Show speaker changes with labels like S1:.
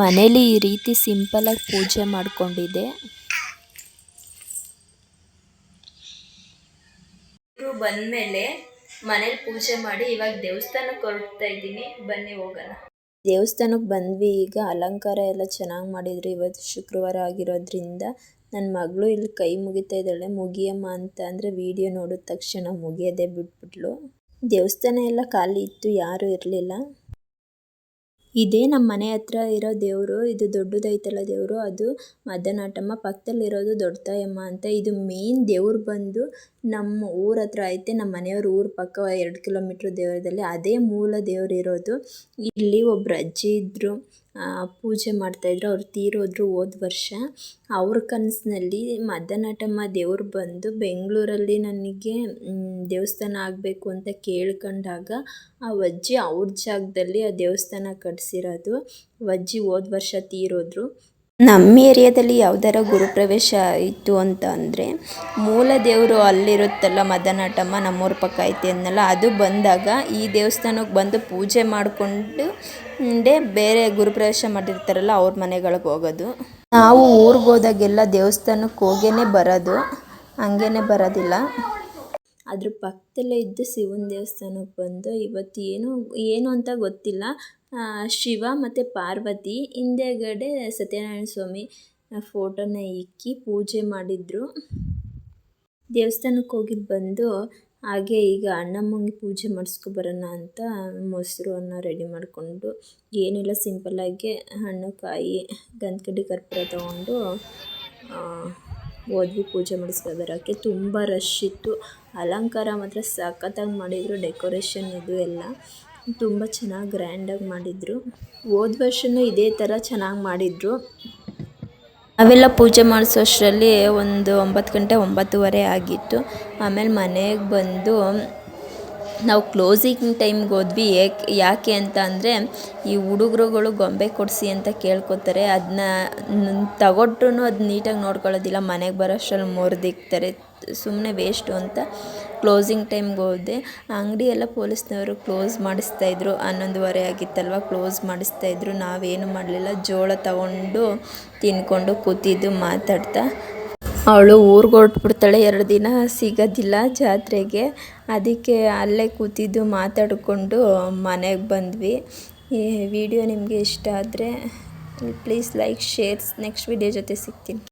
S1: ಮನೇಲಿ ಈ ರೀತಿ ಸಿಂಪಲಾಗಿ ಪೂಜೆ ಮಾಡ್ಕೊಂಡಿದ್ದೆ.
S2: ಇವರು ಬಂದಮೇಲೆ ಮನೇಲಿ ಪೂಜೆ ಮಾಡಿ ಇವಾಗ ದೇವಸ್ಥಾನಕ್ಕೆ ಹೊರಡ್ತಾ ಇದ್ದೀನಿ. ಬನ್ನಿ ಹೋಗೋಣ.
S1: ದೇವಸ್ಥಾನಕ್ಕೆ ಬಂದ್ವಿ. ಈಗ ಅಲಂಕಾರ ಎಲ್ಲ ಚೆನ್ನಾಗಿ ಮಾಡಿದ್ರು. ಇವತ್ತು ಶುಕ್ರವಾರ ಆಗಿರೋದ್ರಿಂದ ನನ್ನ ಮಗಳು ಇಲ್ಲಿ ಕೈ ಮುಗಿತಾ ಇದ್ದಾಳೆ. ಮುಗಿಯಮ್ಮ ಅಂತ ಅಂದರೆ ವಿಡಿಯೋ ನೋಡಿದ ತಕ್ಷಣ ಮುಗಿಯೋದೇ ಬಿಟ್ಬಿಟ್ಲು. ದೇವಸ್ಥಾನ ಎಲ್ಲ ಖಾಲಿ ಇತ್ತು, ಯಾರೂ ಇರಲಿಲ್ಲ. ಇದೇ ನಮ್ಮ ಮನೆ ಹತ್ರ ಇರೋ ದೇವರು. ಇದು ದೊಡ್ಡದೈತಲ್ಲ ದೇವರು, ಅದು ಮದನಾಟಮ್ಮ. ಪಕ್ಕದಲ್ಲಿರೋದು ದೊಡ್ಡ ತಾಯಮ್ಮ ಅಂತ. ಇದು ಮೇನ್ ದೇವ್ರು ಬಂದು ನಮ್ಮ ಊರ ಹತ್ರ ಐತೆ. ನಮ್ಮ ಮನೆಯವ್ರ ಊರ ಪಕ್ಕ 2 ಕಿಲೋಮೀಟ್ರ್ ದೇವರದಲ್ಲಿ ಅದೇ ಮೂಲ ದೇವ್ರು ಇರೋದು. ಇಲ್ಲಿ ಒಬ್ಬರು ಅಜ್ಜಿ ಇದ್ದರು, ಪೂಜೆ ಮಾಡ್ತಾಯಿದ್ರು. ಅವ್ರು ತೀರೋದ್ರು ಹೋದ ವರ್ಷ. ಅವ್ರ ಕನಸಿನಲ್ಲಿ ಮದನಾಟಮ್ಮ ದೇವ್ರು ಬಂದು ಬೆಂಗಳೂರಲ್ಲಿ ನನಗೆ ದೇವಸ್ಥಾನ ಆಗಬೇಕು ಅಂತ ಕೇಳ್ಕೊಂಡಾಗ ಆ ಅಜ್ಜಿ ಅವ್ರ ಜಾಗದಲ್ಲಿ ಆ ದೇವಸ್ಥಾನ ಕಟ್ಸಿರೋದು. ಅಜ್ಜಿ ಹೋದ ವರ್ಷ ತೀರೋದ್ರು. ನಮ್ಮ ಏರಿಯಾದಲ್ಲಿ ಯಾವ್ದಾರ ಗುರುಪ್ರವೇಶ ಇತ್ತು ಅಂತ ಅಂದರೆ ಮೂಲ ದೇವರು ಅಲ್ಲಿರುತ್ತಲ್ಲ ಮದನಾಟಮ್ಮ, ನಮ್ಮೂರ ಪಕ್ಕ ಐತೆ ಅನ್ನಲ್ಲ, ಅದು ಬಂದಾಗ ಈ ದೇವಸ್ಥಾನಕ್ಕೆ ಬಂದು ಪೂಜೆ ಮಾಡಿಕೊಂಡು ಬೇರೆ ಗುರುಪ್ರವೇಶ ಮಾಡಿರ್ತಾರಲ್ಲ ಅವ್ರ ಮನೆಗಳಿಗೆ ಹೋಗೋದು. ನಾವು ಊರಿಗೆ ಹೋದಾಗೆಲ್ಲ ದೇವಸ್ಥಾನಕ್ಕೆ ಹೋಗೇ ಬರೋದು, ಹಂಗೇ ಬರೋದಿಲ್ಲ. ಅದ್ರ ಪಕ್ಕದಲ್ಲೇ ಇದ್ದು ಶಿವನ ದೇವಸ್ಥಾನಕ್ಕೆ ಬಂದು ಇವತ್ತು ಏನು ಅಂತ ಗೊತ್ತಿಲ್ಲ. ಶಿವ ಮತ್ತು ಪಾರ್ವತಿ ಹಿಂದೆಗಡೆ ಸತ್ಯನಾರಾಯಣ ಸ್ವಾಮಿ ಫೋಟೋನ ಇಕ್ಕಿ ಪೂಜೆ ಮಾಡಿದರು. ದೇವಸ್ಥಾನಕ್ಕೆ ಹೋಗಿದ್ದು ಬಂದು ಹಾಗೆ ಈಗ ಅಣ್ಣಮ್ಮಂಗೆ ಪೂಜೆ ಮಾಡಿಸ್ಕೊಬರೋಣ ಅಂತ ಮೊಸರು ಅನ್ನ ರೆಡಿ ಮಾಡಿಕೊಂಡು, ಏನಿಲ್ಲ ಸಿಂಪಲ್ಲಾಗಿ ಹಣ್ಣು ಕಾಯಿ ಗಂಧಕಡ್ಡಿ ಕರ್ಪೂರ ತೊಗೊಂಡು ಹೋದ್ವಿ ಪೂಜೆ ಮಾಡಿಸ್ಕೊಬರೋಕ್ಕೆ. ತುಂಬ ರಶ್ ಇತ್ತು. ಅಲಂಕಾರ ಮಾತ್ರ ಸಖತ್ತಾಗಿ ಮಾಡಿದರು. ಡೆಕೋರೇಷನ್ ಇದು ಎಲ್ಲ ತುಂಬ ಚೆನ್ನಾಗಿ ಗ್ರ್ಯಾಂಡಾಗಿ ಮಾಡಿದರು. ಹೋದ ವರ್ಷವೂ ಇದೇ ಥರ ಚೆನ್ನಾಗಿ ಮಾಡಿದರು. ನಾವೆಲ್ಲ ಪೂಜೆ ಮಾಡಿಸೋಷ್ಟರಲ್ಲಿ ಒಂದು 9 ಗಂಟೆ 9:15 ಆಗಿತ್ತು. ಆಮೇಲೆ ಮನೆಗೆ ಬಂದು ನಾವು ಕ್ಲೋಸಿಂಗ್ ಟೈಮ್ಗೆ ಹೋದ್ವಿ. ಯಾಕೆ ಅಂತ ಅಂದರೆ ಈ ಹುಡುಗರುಗಳು ಗೊಂಬೆ ಕೊಡಿಸಿ ಅಂತ ಕೇಳ್ಕೊತಾರೆ. ಅದನ್ನ ತಗೊಟ್ರು ಅದು ನೀಟಾಗಿ ನೋಡ್ಕೊಳ್ಳೋದಿಲ್ಲ. ಮನೆಗೆ ಬರೋ ಅಷ್ಟರಲ್ಲಿ ಮುರಿದಿಕ್ತಾರೆ. ಸುಮ್ಮನೆ ವೇಸ್ಟು ಅಂತ ಕ್ಲೋಸಿಂಗ್ ಟೈಮ್ಗೆ ಹೋದೆ. ಅಂಗಡಿ ಎಲ್ಲ ಪೊಲೀಸ್ನವರು ಕ್ಲೋಸ್ ಮಾಡಿಸ್ತಾಯಿದ್ರು. 11:15 ಆಗಿತ್ತಲ್ವ, ಕ್ಲೋಸ್ ಮಾಡಿಸ್ತಾಯಿದ್ರು. ನಾವೇನು ಮಾಡಲಿಲ್ಲ, ಜೋಳ ತಗೊಂಡು ತಿನ್ಕೊಂಡು ಕೂತಿದ್ದು ಮಾತಾಡ್ತಾ. ಅವಳು ಊರಿಗೆ ಹೊರಟ್ಬಿಡ್ತಾಳೆ, 2 ದಿನ ಸಿಗೋದಿಲ್ಲ ಜಾತ್ರೆಗೆ. ಅದಕ್ಕೆ ಅಲ್ಲೇ ಕೂತಿದ್ದು ಮಾತಾಡಿಕೊಂಡು ಮನೆಗೆ ಬಂದ್ವಿ. ಈ ವಿಡಿಯೋ ನಿಮಗೆ ಇಷ್ಟ ಆದರೆ please like, share. Next video ಜೊತೆ ಸಿಗ್ತೀನಿ.